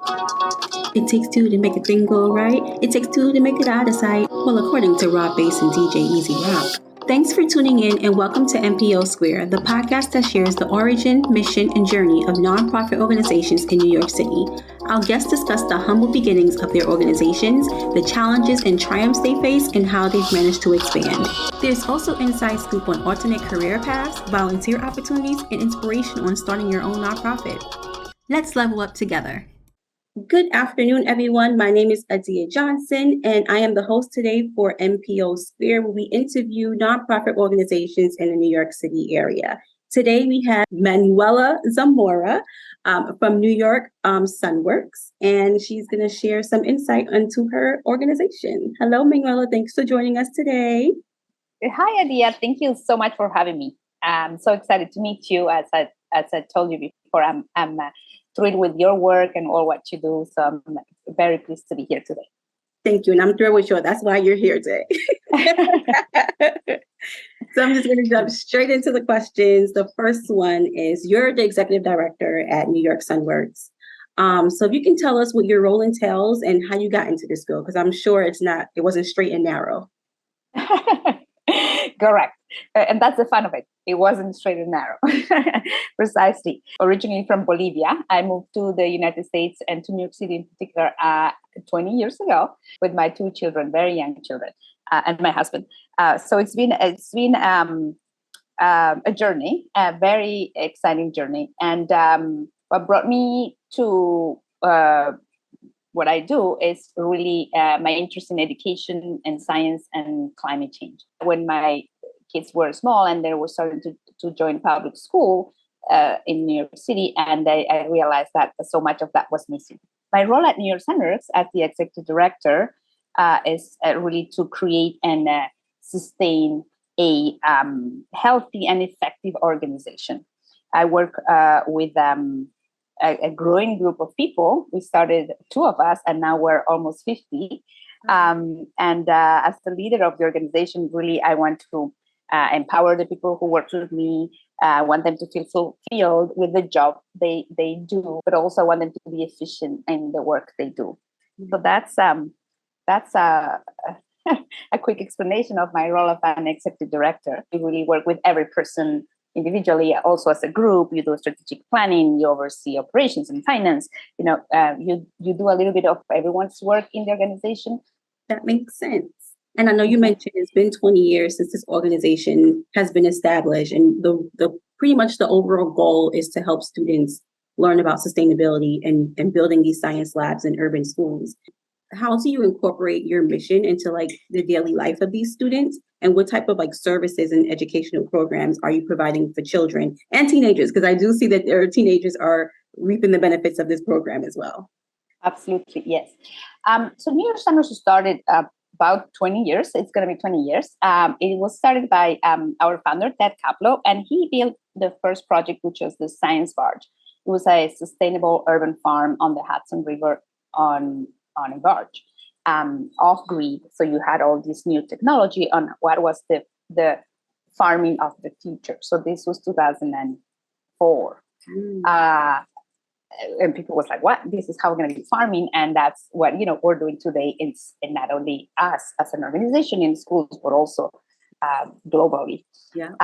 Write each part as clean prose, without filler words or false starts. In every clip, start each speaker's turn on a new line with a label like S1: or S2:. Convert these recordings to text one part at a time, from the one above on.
S1: It takes two to make a thing go right. It takes two to make it out of sight. Well, according to Rob Bass and DJ Easy Rock. Thanks for tuning in and welcome to NPO Square, the podcast that shares the origin, mission, and journey of nonprofit organizations in New York City. Our guests discuss the humble beginnings of their organizations, the challenges and triumphs they face, and how they've managed to expand. There's also inside scoop on alternate career paths, volunteer opportunities, and inspiration on starting your own nonprofit. Let's level up together. Good afternoon, everyone. My name is Adia Johnson, and I am the host today for NPO Sphere, where we interview nonprofit organizations in the New York City area. Today, we have Manuela Zamora from New York Sunworks, and she's going to share some insight into her organization. Hello, Manuela. Thanks for joining us today.
S2: Hi, Adia. Thank you so much for having me. I'm so excited to meet you. As I told you before, I'm thrilled with your work and all what you do. So I'm very pleased to be here today.
S1: Thank you. And I'm thrilled with you. That's why you're here today. So I'm just going to jump straight into the questions. The first one is, you're the executive director at New York Sunworks. So if you can tell us what your role entails and how you got into this field, because I'm sure it wasn't straight and narrow.
S2: Correct. And that's the fun of it. It wasn't straight and narrow. Precisely. Originally from Bolivia, I moved to the United States and to New York City in particular 20 years ago with my two children, very young children, and my husband. So it's been a journey, a very exciting journey. And what brought me to what I do is really my interest in education and science and climate change. When my kids were small and they were starting to join public school in New York City, and I realized that so much of that was missing. My role at New York Sunworks as the executive director is really to create and sustain a healthy and effective organization. I work with a growing group of people. We started 2 of us, and now we're almost 50. And as the leader of the organization, really, I want to empower the people who work with me. I want them to feel fulfilled with the job they do, but also want them to be efficient in the work they do. So that's a quick explanation of my role of an executive director. We really work with every person individually, also as a group. You do strategic planning, you oversee operations and finance. You do a little bit of everyone's work in the organization.
S1: That makes sense. And I know you mentioned it's been 20 years since this organization has been established, and the pretty much the overall goal is to help students learn about sustainability and building these science labs in urban schools. How do you incorporate your mission into the daily life of these students, and what type of services and educational programs are you providing for children and teenagers? Because I do see that their teenagers are reaping the benefits of this program as well.
S2: Absolutely, yes. So New York Sunworks started about 20 years. It's going to be 20 years. It was started by our founder, Ted Kaplow, and he built the first project, which was the Science Barge. It was a sustainable urban farm on the Hudson River on a barge, off-grid. So you had all this new technology on what was the farming of the future. So this was 2004. And people was like, what? This is how we're going to be farming. And that's what, we're doing today. It's not only us as an organization in schools, but also globally.
S1: Yeah.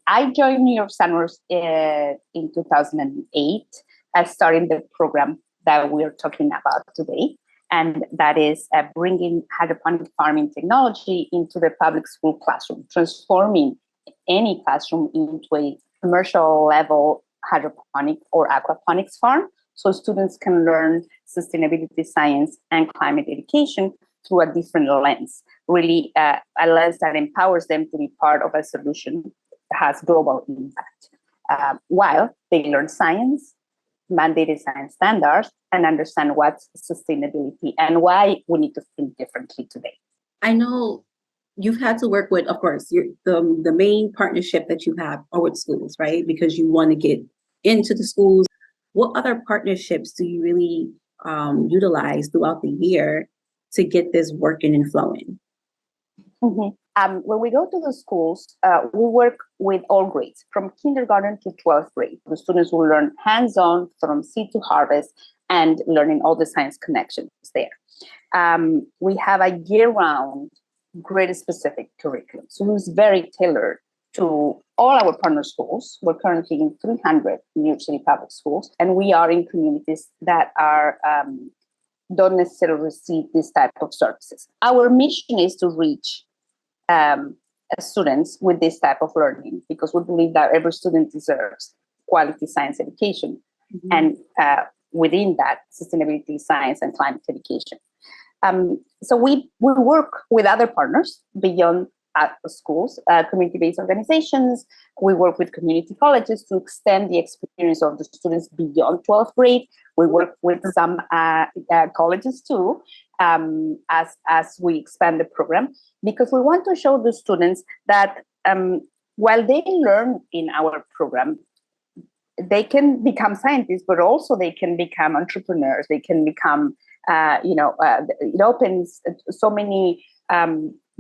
S2: I joined New York Sunworks in 2008, starting the program that we're talking about today. And that is bringing hydroponic farming technology into the public school classroom, transforming any classroom into a commercial level hydroponic or aquaponics farm, so students can learn sustainability science and climate education through a different lens, really a lens that empowers them to be part of a solution that has global impact, while they learn science, mandated science standards, and understand what's sustainability and why we need to think differently today.
S1: I know you've had to work with, of course, the main partnership that you have are with schools, right? Because you want to get into the schools. What other partnerships do you really utilize throughout the year to get this working and flowing?
S2: Mm-hmm. When we go to the schools, we work with all grades, from kindergarten to 12th grade. The students will learn hands-on from seed to harvest and learning all the science connections there. We have a year-round grade-specific curriculum, so it's very tailored to all our partner schools. We're currently in 300 New York City public schools, and we are in communities that are don't necessarily receive this type of services. Our mission is to reach students with this type of learning, because we believe that every student deserves quality science education, and within that, sustainability, science, and climate education. So we work with other partners beyond schools, community-based organizations. We work with community colleges to extend the experience of the students beyond 12th grade. We work with some colleges too, as we expand the program, because we want to show the students that while they learn in our program, they can become scientists, but also they can become entrepreneurs. They can become, it opens so many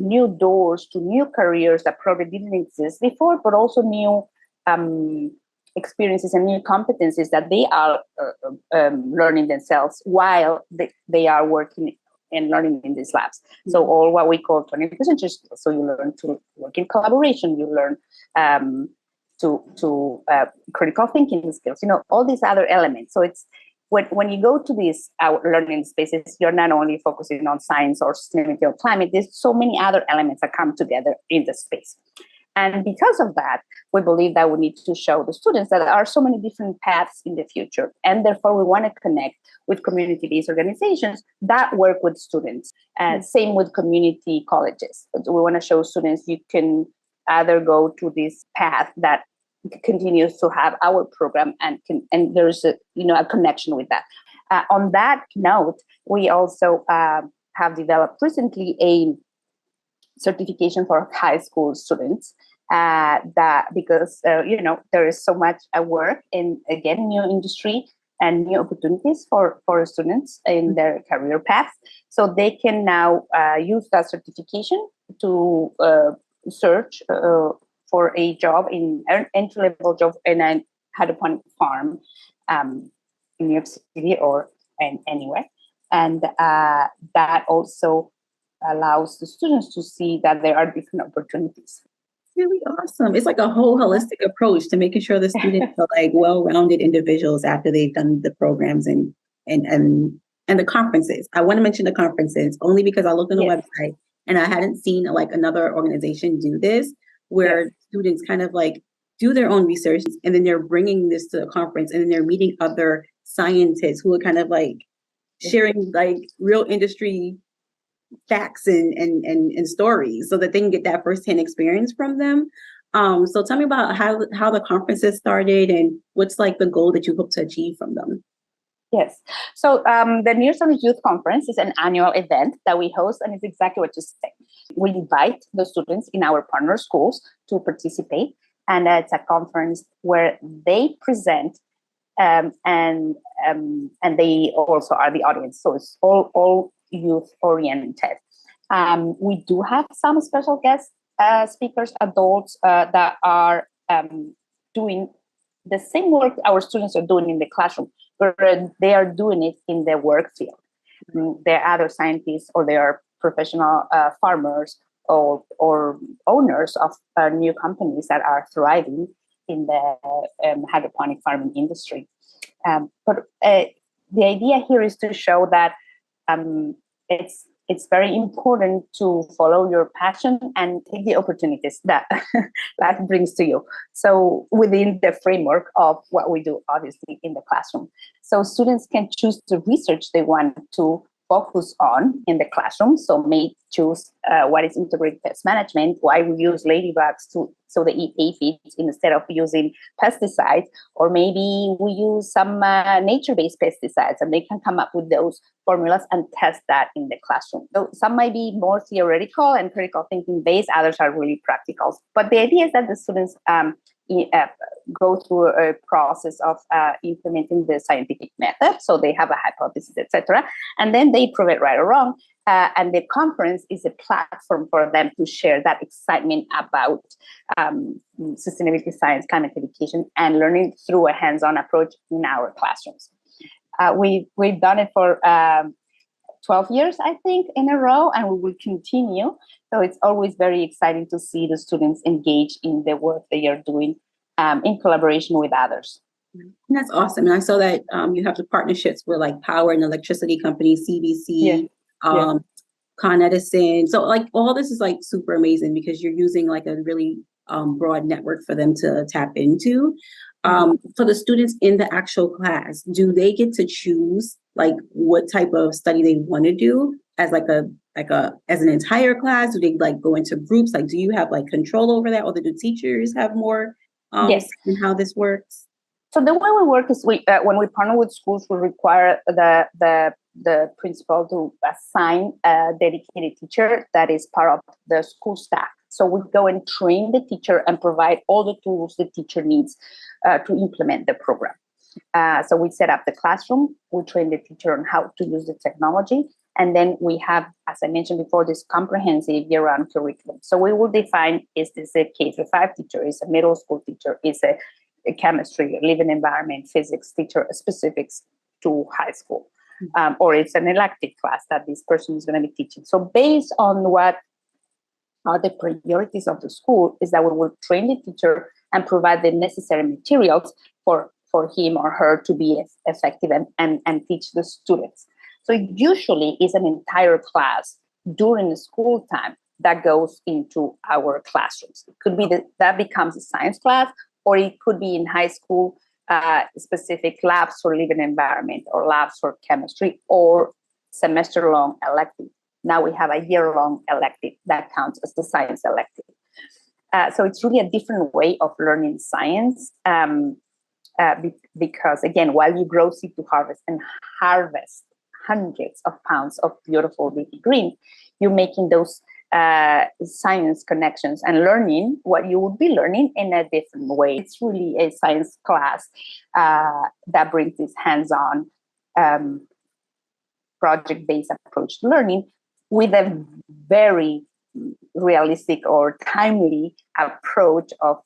S2: new doors to new careers that probably didn't exist before, but also new experiences and new competencies that they are learning themselves while they are working and learning in these labs. So all what we call 21st century skills. So you learn to work in collaboration, you learn to critical thinking skills, all these other elements. So it's when you go to these learning spaces, you're not only focusing on science or sustainability or climate, there's so many other elements that come together in the space. And because of that, we believe that we need to show the students that there are so many different paths in the future. And therefore, we want to connect with community-based organizations that work with students. Same with community colleges. We want to show students you can either go to this path that continues to have our program and there's a connection with that. On that note, we also have developed recently a certification for high school students that because there is so much work in, again, new industry and new opportunities for students in their career paths. So they can now use that certification to search for a job, in an entry-level job in a hydroponic farm in New York City or anywhere. And that also allows the students to see that there are different opportunities.
S1: Really awesome. It's like a whole holistic approach to making sure the students are like well-rounded individuals after they've done the programs and the conferences. I want to mention the conferences only because I looked on the website and I hadn't seen like another organization do this, where students kind of like do their own research and then they're bringing this to the conference and then they're meeting other scientists who are kind of like sharing like real industry facts and stories so that they can get that firsthand experience from them. So tell me about how the conferences started and what's like the goal that you hope to achieve from them.
S2: Yes. So the New York City Youth Conference is an annual event that we host, and it's exactly what you say. We invite the students in our partner schools to participate, and it's a conference where they present and they also are the audience. So it's all youth oriented. We do have some special guest speakers, adults that are doing the same work our students are doing in the classroom, but they are doing it in the work field. There are other scientists, or they are professional farmers or owners of new companies that are thriving in the hydroponic farming industry. But the idea here is to show that it's very important to follow your passion and take the opportunities that that brings to you. So within the framework of what we do, obviously, in the classroom. So students can choose the research they want to focus on in the classroom. So may choose what is integrated pest management, why we use ladybugs so they eat aphids instead of using pesticides, or maybe we use some nature-based pesticides, and they can come up with those formulas and test that in the classroom. So some might be more theoretical and critical thinking based, others are really practical. But the idea is that the students go through a process of implementing the scientific method. So they have a hypothesis, etc., and then they prove it right or wrong. And the conference is a platform for them to share that excitement about sustainability, science, climate education, and learning through a hands-on approach in our classrooms. We've done it for 12 years, I think, in a row, and we will continue. So it's always very exciting to see the students engage in the work they are doing in collaboration with others.
S1: And that's awesome. And I saw that you have the partnerships with like power and electricity companies, CBC, Con Edison. So like all this is like super amazing because you're using like a really broad network for them to tap into. For the students in the actual class, do they get to choose like what type of study they want to do as as an entire class? Do they like go into groups? Like, do you have like control over that, or do teachers have more
S2: Yes.
S1: in how this works?
S2: So the way we work is when we partner with schools, we require the principal to assign a dedicated teacher that is part of the school staff. So we go and train the teacher and provide all the tools the teacher needs to implement the program. So we set up the classroom, we train the teacher on how to use the technology, and then we have, as I mentioned before, this comprehensive year-round curriculum. So we will define, is this a K-5 teacher, is a middle school teacher, is a chemistry, living environment, physics teacher, specifics to high school, or it's an elective class that this person is going to be teaching. So based on what are the priorities of the school is that we will train the teacher and provide the necessary materials for him or her to be effective and teach the students. So it usually is an entire class during the school time that goes into our classrooms. It could be that becomes a science class, or it could be in high school specific labs for living environment or labs for chemistry or semester-long elective. Now we have a year-long elective that counts as the science elective. So it's really a different way of learning science because, again, while you grow seed to harvest and harvest hundreds of pounds of beautiful leafy greens, you're making those science connections and learning what you would be learning in a different way. It's really a science class that brings this hands-on project-based approach to learning with a very realistic or timely approach of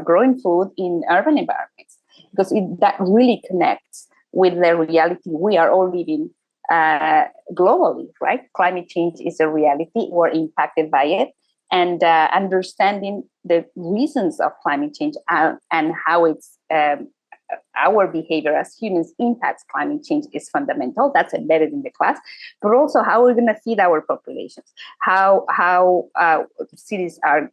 S2: growing food in urban environments, because that really connects with the reality we are all living globally, right? Climate change is a reality. We're impacted by it. And understanding the reasons of climate change and how it's our behavior as humans impacts climate change is fundamental. That's embedded in the class, but also how we're going to feed our populations, how cities are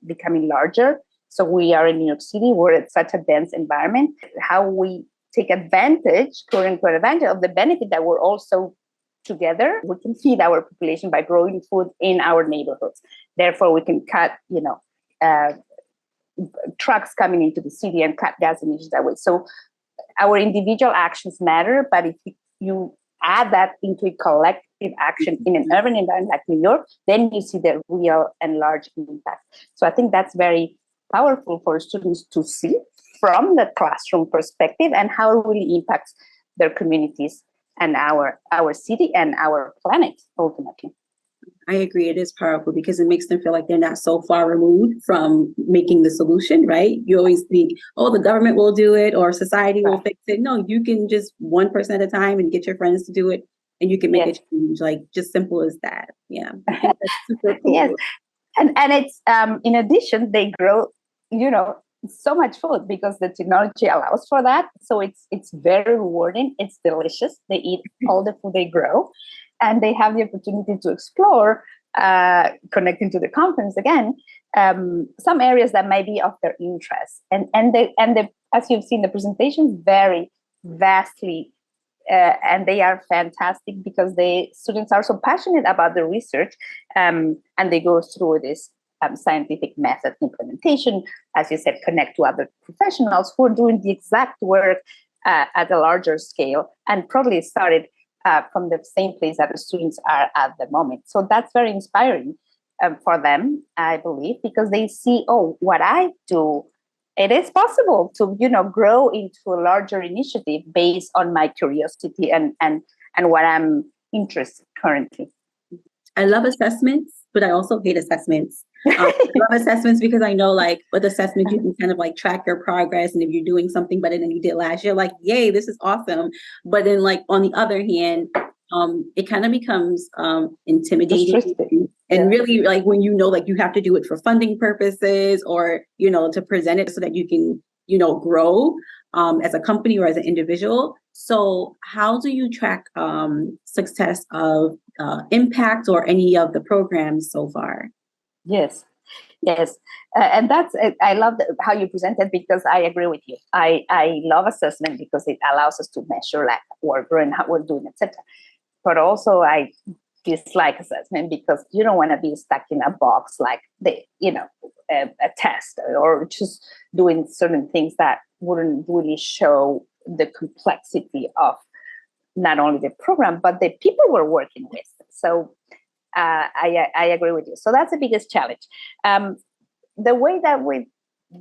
S2: becoming larger. So we are in New York City, we're at such a dense environment, how we take advantage, quote unquote, advantage of the benefit that we're also together. We can feed our population by growing food in our neighborhoods. Therefore, we can cut, trucks coming into the city and cut gas emissions that way. So our individual actions matter, but if you add that into a collective action in an urban environment like New York, then you see the real and large impact. So I think that's very powerful for students to see from the classroom perspective and how it really impacts their communities and our city and our planet ultimately.
S1: I agree. It is powerful because it makes them feel like they're not so far removed from making the solution, right? You always think, oh, the government will do it or society will fix it. No, you can just 1% at a time and get your friends to do it and you can make a change, like just simple as that. Yeah. I think that's super cool.
S2: Yes. And it's, in addition, they grow, so much food because the technology allows for that. So it's very rewarding. It's delicious. They eat all the food they grow. And they have the opportunity to explore, connecting to the conference again, some areas that might be of their interest. And as you've seen, the presentations vary vastly, and they are fantastic because the students are so passionate about the research, and they go through this scientific method implementation, as you said, connect to other professionals who are doing the exact work at a larger scale and probably started from the same place that the students are at the moment. So that's very inspiring for them, I believe, because they see, oh, what I do, it is possible to, grow into a larger initiative based on my curiosity and what I'm interested currently.
S1: I love assessments, but I also hate assessments. I love assessments because I know like with assessments, you can kind of like track your progress. And if you're doing something better than you did last year, like, yay, this is awesome. But then like on the other hand, it kind of becomes intimidating and really like when you know, like you have to do it for funding purposes or, you know, to present it so that you can, you know, grow as a company or as an individual. So how do you track success of impact or any of the programs so far?
S2: Yes, yes, and that's I love how you present it because I agree with you. I love assessment because it allows us to measure like what we're doing, how we're doing, etc. But also I dislike assessment because you don't want to be stuck in a box like a test or just doing certain things that wouldn't really show the complexity of not only the program but the people we're working with. So I agree with you. So that's the biggest challenge. The way that we've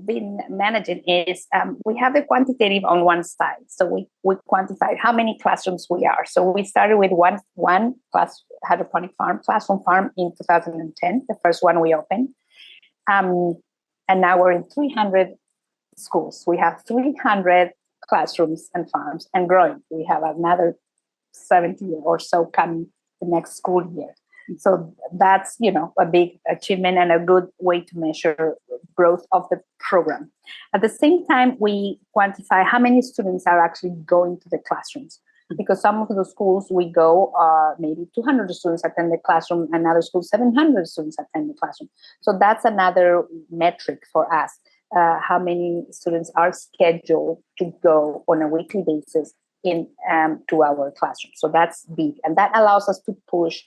S2: been managing is we have the quantitative on one side. So we quantify how many classrooms we are. So we started with one class hydroponic classroom farm in 2010, the first one we opened. And now we're in 300 schools. We have 300 classrooms and farms and growing. We have another 70 or so coming the next school year. So that's, a big achievement and a good way to measure growth of the program. At the same time, we quantify how many students are actually going to the classrooms. Because some of the schools we go, maybe 200 students attend the classroom, another school, 700 students attend the classroom. So that's another metric for us, how many students are scheduled to go on a weekly basis to our classroom. So that's big. And that allows us to push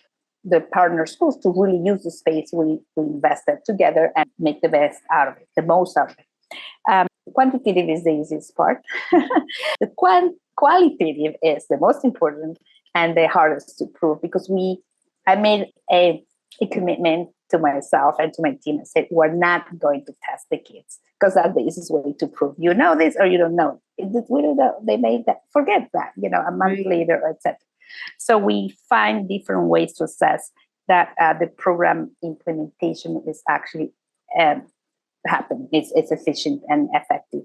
S2: the partner schools to really use the space we invested together and make the best out of it, the most out of it. Quantitative is the easiest part. The qualitative is the most important and the hardest to prove because I made a commitment to myself and to my team. I said, we're not going to test the kids because that's the easiest way to prove you know this or you don't know it. We don't know. They made that, forget that, a month later, etc. So we find different ways to assess that the program implementation is actually happening. It's efficient and effective.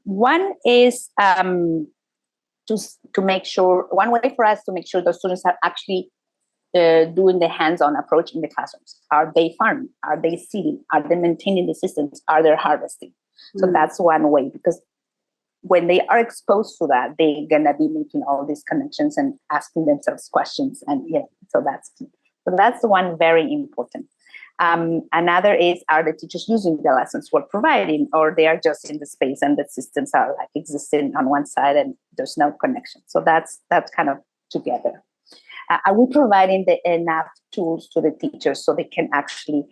S2: One is to make sure, one way for us to make sure the students are actually doing the hands-on approach in the classrooms. Are they farming? Are they seeding? Are they maintaining the systems? Are they harvesting? So that's one way, because when they are exposed to that, they're gonna be making all these connections and asking themselves questions, and so that's one very important. Another is, are the teachers using the lessons we're providing, or they are just in the space and the systems are like existing on one side and there's no connection? So that's kind of together. Are we providing enough tools to the teachers so they can actually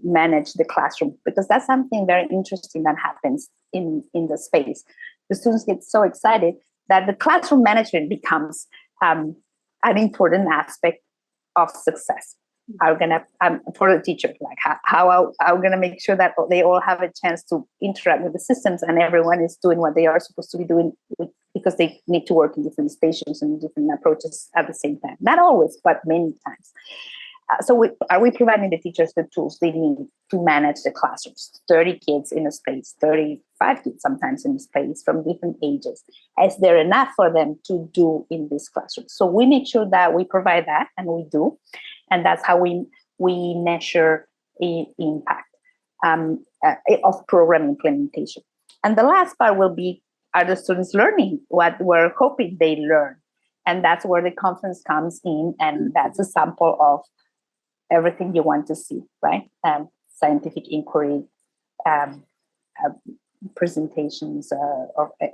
S2: manage the classroom? Because that's something very interesting that happens in the space. The students get so excited that the classroom management becomes an important aspect of success. I'm gonna for the teacher, like how I'm gonna make sure that they all have a chance to interact with the systems and everyone is doing what they are supposed to be doing, because they need to work in different stations and different approaches at the same time. Not always, but many times. So are we providing the teachers the tools they need to manage the classrooms? 30 kids in a space, 35 kids sometimes in a space from different ages. Is there enough for them to do in this classroom? So we make sure that we provide that, and we do. And that's how we measure impact of program implementation. And the last part will be, are the students learning what we're hoping they learn? And that's where the conference comes in, and that's a sample of everything you want to see, right? Scientific inquiry, presentations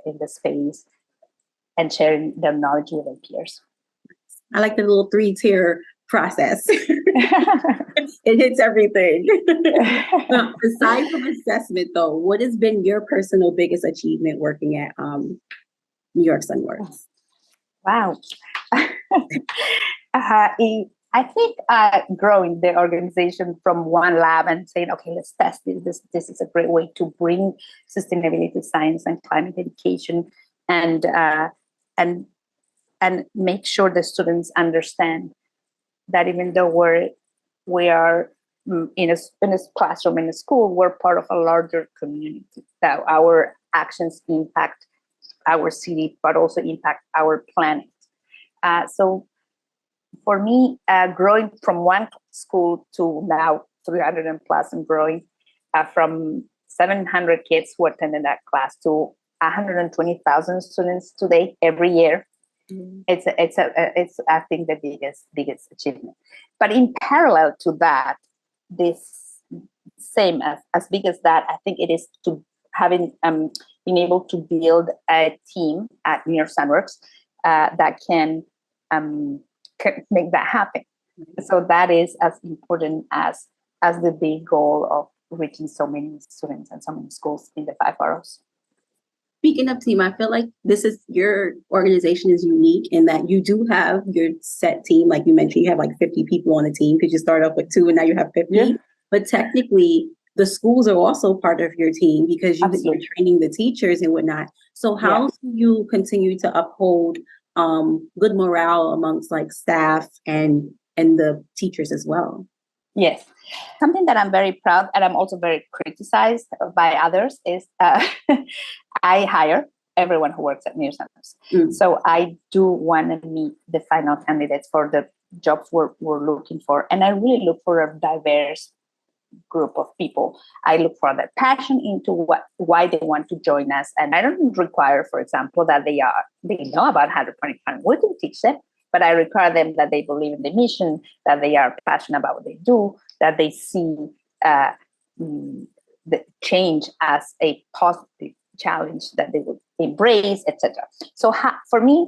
S2: in the space, and sharing their knowledge with their peers.
S1: I like the little 3-tier process. It hits everything. Aside from assessment, though, what has been your personal biggest achievement working at New York Sunworks?
S2: Wow. I think growing the organization from one lab and saying, okay, let's test this. This is a great way to bring sustainability science and climate education, and make sure the students understand that even though we're we are in a classroom, in a school, we're part of a larger community, that our actions impact our city, but also impact our planet. So for me, growing from one school to now 300 and plus and growing, from 700 kids who attended that class to 120,000 students today every year. It's I think the biggest achievement. But in parallel to that, this same as big as that, I think it is to having being able to build a team at New York Sunworks that can make that happen. So that is as important as the big goal of reaching so many students and so many schools in the 5 boroughs.
S1: Speaking of team, I feel like your organization is unique in that you do have your set team. Like you mentioned, you have like 50 people on the team because you start off with 2 and now you have 50. Yeah. But technically, the schools are also part of your team because you're training the teachers and whatnot. So how do you continue to uphold good morale amongst like staff and the teachers as well?
S2: Yes. Something that I'm very proud and I'm also very criticized by others is I hire everyone who works at New York Startups. So I do want to meet the final candidates for the jobs we're looking for. And I really look for a diverse group of people. I look for their passion into why they want to join us. And I don't require, for example, that they know about hydroponic farming. We can teach them, but I require them that they believe in the mission, that they are passionate about what they do, that they see the change as a positive challenge that they would embrace, etc. So for me,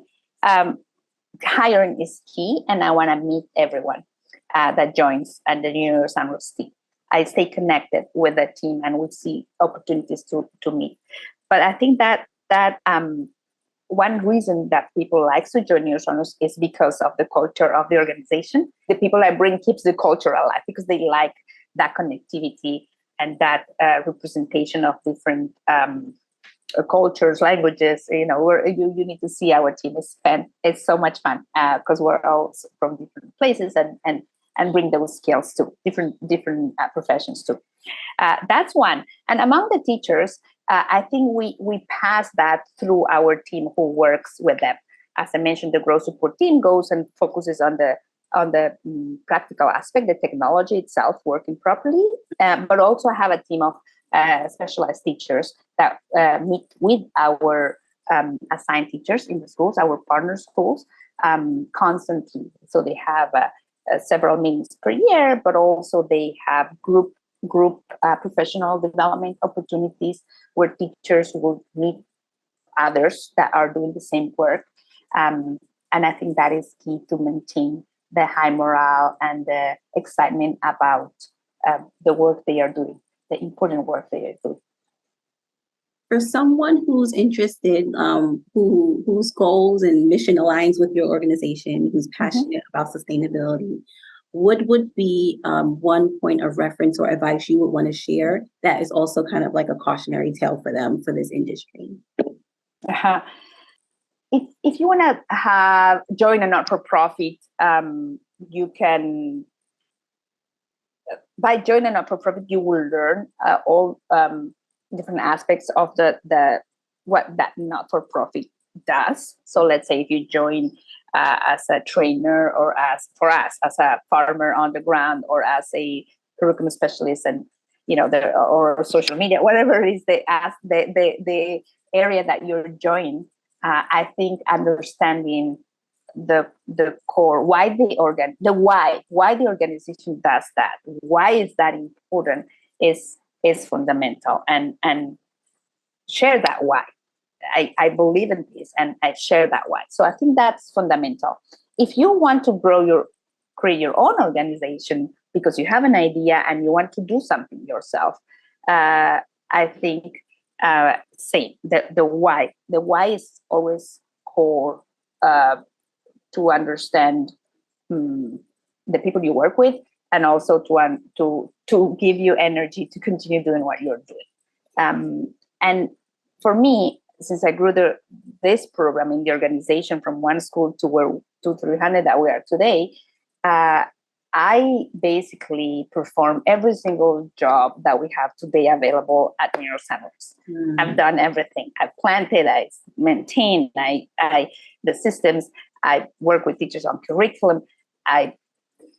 S2: hiring is key, and I want to meet everyone that joins at the New York Sunworks team. I stay connected with the team, and we see opportunities to meet. But I think that one reason that people like to join New York Sunworks is because of the culture of the organization. The people I bring keeps the culture alive because they like that connectivity and that representation of different cultures, languages. You know, you need to see our team is fun. It's so much fun because we're all from different places and bring those skills to different professions too. That's one. And among the teachers, I think we pass that through our team who works with them. As I mentioned, the growth support team goes and focuses on the practical aspect, the technology itself working properly, but also have a team of specialized teachers that meet with our assigned teachers in the schools, our partner schools, constantly. So they have several meetings per year, but also they have group professional development opportunities where teachers will meet others that are doing the same work. And I think that is key to maintain the high morale and the excitement about the work they are doing, the important work they are doing.
S1: For someone who's interested, whose goals and mission aligns with your organization, who's passionate about sustainability, what would be one point of reference or advice you would want to share that is also kind of like a cautionary tale for them for this industry?
S2: If you want to join a not-for-profit, you can. By joining a not-for-profit, you will learn all different aspects of the what that not-for-profit does. So let's say if you join as a trainer, or as a farmer on the ground, or as a curriculum specialist, and or social media, whatever it is the area that you're joining. I think understanding the core, why the organization does that, why is that important, is fundamental, and share that why. I believe in this, and I share that why. So I think that's fundamental. If you want to create your own organization because you have an idea and you want to do something yourself, I think same. The why. The why is always core to understand the people you work with, and also to give you energy to continue doing what you're doing. And for me, since I grew this program in the organization from one school to 300 that we are today, I basically perform every single job that we have today available at neurocenters. I've done everything. I've planted, I maintained, the systems. I work with teachers on curriculum. I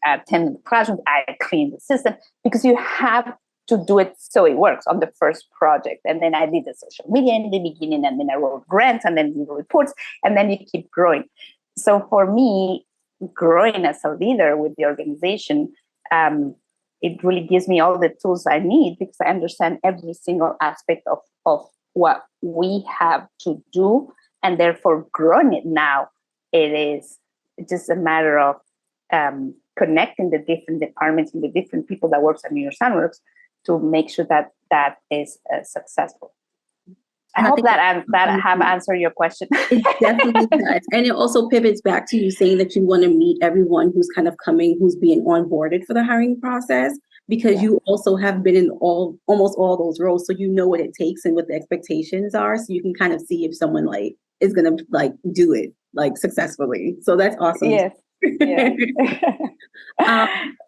S2: attend the classrooms. I clean the system, because you have to do it so it works on the first project. And then I did the social media in the beginning, and then I wrote grants, and then the reports, and then you keep growing. So for me, growing as a leader with the organization, it really gives me all the tools I need, because I understand every single aspect of what we have to do, and therefore growing it now, it is just a matter of connecting the different departments and the different people that works at NeuroSunworks to make sure that that is successful. I hope that I have answered your question.
S1: It definitely does. And it also pivots back to you saying that you want to meet everyone who's kind of coming, who's being onboarded for the hiring process, because you also have been in almost all those roles. So you know what it takes and what the expectations are. So you can kind of see if someone like is going to like do it like successfully. So that's awesome.
S2: Yes. Yeah.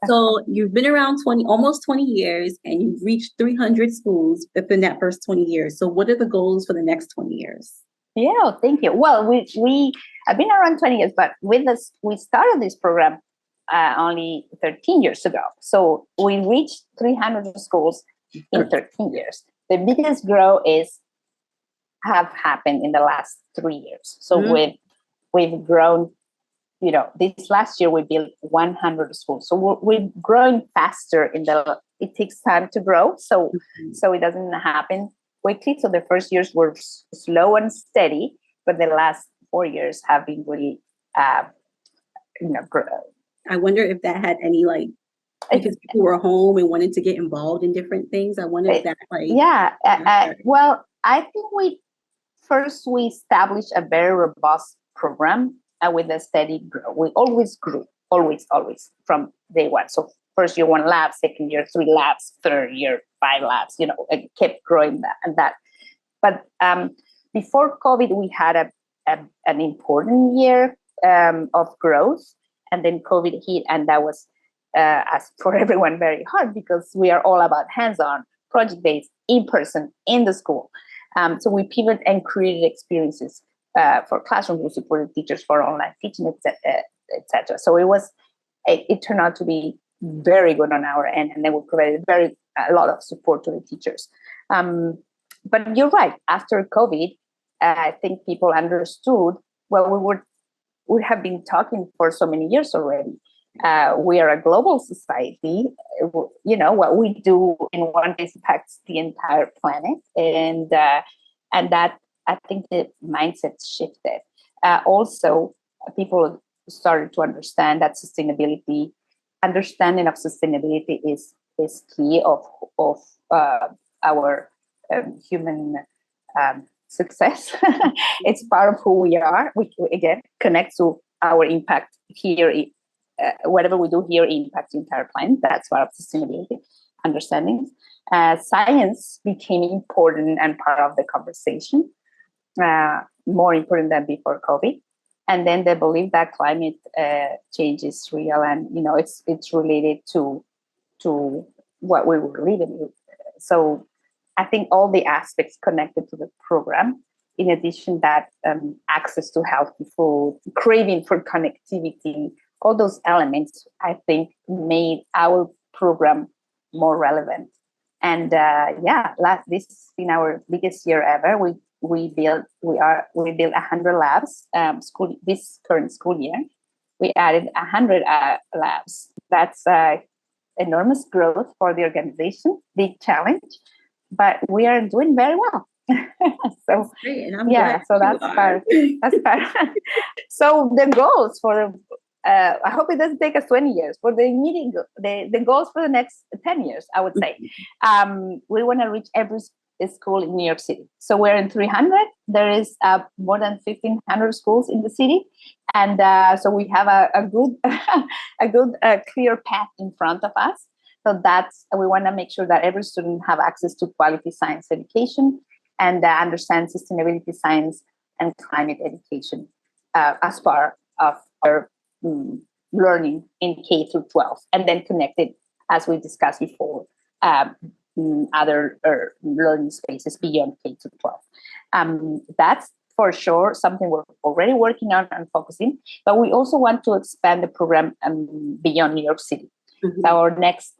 S1: So you've been around almost 20 years, and you've reached 300 schools within that first 20 years. So what are the goals for the next 20 years?
S2: Yeah, thank you. Well, we I've been around 20 years, but with this, we started this program only 13 years ago. So we reached 300 schools in 13 years. The biggest growth have happened in the last 3 years. So we've grown. This last year we built 100 schools. So we're growing faster it takes time to grow. So it doesn't happen quickly. So the first years were slow and steady, but the last 4 years have been really,
S1: I wonder if that had any because people were home and wanted to get involved in different things. I wonder if that
S2: well, I think we established a very robust program with a steady growth. We always grew, always from day one. So first year 1 lab, second year 3 labs, third year 5 labs. It kept growing that. But before COVID, we had an important year of growth, and then COVID hit, and that was as for everyone very hard, because we are all about hands-on, project-based, in person, in the school. So we pivoted and created experiences for classrooms. We supported teachers for online teaching, etc. So it turned out to be very good on our end, and then we provided a lot of support to the teachers. But you're right. After COVID, I think people understood. Well, we have been talking for so many years already. We are a global society. What we do in one place impacts the entire planet, and that, I think, the mindset shifted. Also, people started to understand that understanding of sustainability is key of our human success. It's part of who we are. We again connect to our impact here. Whatever we do here impacts the entire planet. That's part of sustainability understanding. Science became important and part of the conversation. More important than before COVID, and then they believe that climate change is real, and it's related to what we were living. So I think all the aspects connected to the program, in addition that access to healthy food, craving for connectivity, all those elements, I think, made our program more relevant. And this has been our biggest year ever. We built 100 labs. This current school year, we added 100 labs. That's enormous growth for the organization, big challenge, but we are doing very well. So
S1: great, and glad
S2: so that's part. So the goals for I hope it doesn't take us 20 years. For the goals for the next 10 years, I would say, we want to reach every school in New York City. So we're in 300. There is more than 1,500 schools in the city, and so we have a good, clear path in front of us. So we want to make sure that every student have access to quality science education and understand sustainability science and climate education as part of our learning in K through 12, and then connected, as we discussed before, other learning spaces beyond K to 12. That's for sure something we're already working on and focusing, but we also want to expand the program beyond New York City. Mm-hmm. Our next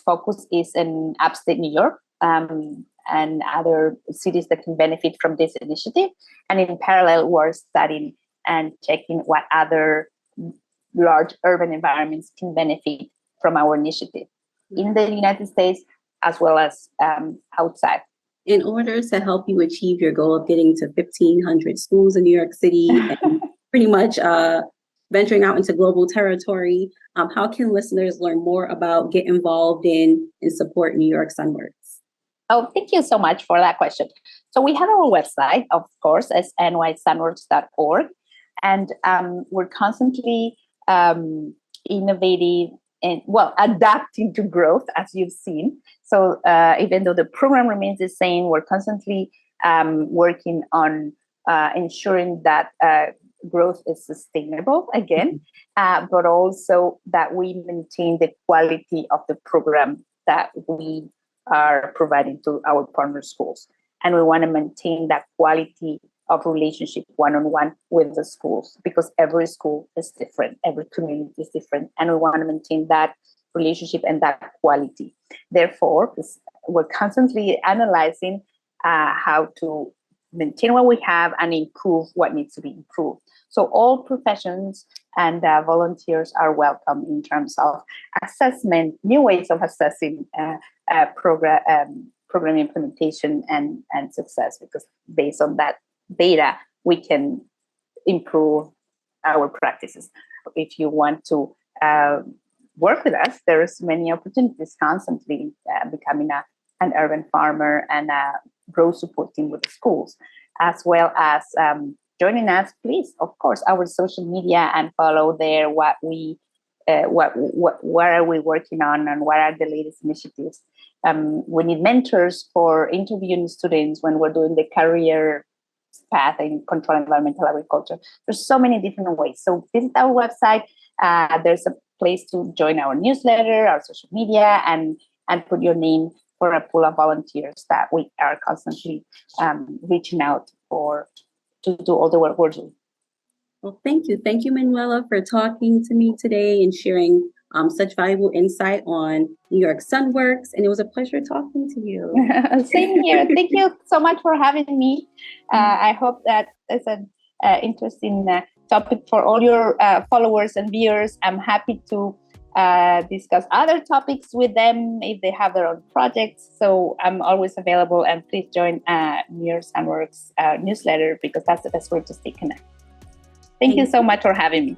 S2: focus is in upstate New York and other cities that can benefit from this initiative. And in parallel, we're studying and checking what other large urban environments can benefit from our initiative in the United States as well as outside.
S1: In order to help you achieve your goal of getting to 1,500 schools in New York City and pretty much venturing out into global territory, how can listeners learn more about, get involved in, and support New York Sunworks?
S2: Oh, thank you so much for that question. So we have our website, of course, as nysunworks.org, and we're constantly innovating and adapting to growth, as you've seen. So even though the program remains the same, we're constantly working on ensuring that growth is sustainable again, but also that we maintain the quality of the program that we are providing to our partner schools. And we want to maintain that quality of relationship one-on-one with the schools, because every school is different, every community is different, and we want to maintain that relationship and that quality. Therefore, we're constantly analyzing how to maintain what we have and improve what needs to be improved. So all professions and volunteers are welcome in terms of assessment, new ways of assessing program implementation and success, because based on that data, we can improve our practices. If you want to work with us, there's many opportunities constantly becoming an urban farmer and growth support team with the schools, as well as joining us. Please, of course, our social media and follow there what are we working on and what are the latest initiatives. We need mentors for interviewing students when we're doing the career path in controlled environmental agriculture. There's so many different ways. So visit our website. There's a place to join our newsletter, our social media, and put your name for a pool of volunteers that we are constantly reaching out to do all the work we're doing.
S1: Well, thank you. Thank you, Manuela, for talking to me today and sharing such valuable insight on New York Sunworks. And it was a pleasure talking to you.
S2: Same here. Thank you so much for having me. I hope that it's an interesting topic for all your followers and viewers. I'm happy to discuss other topics with them if they have their own projects. So I'm always available, and please join New York Sunworks newsletter, because that's the best way to stay connected. Thank you so much for having me.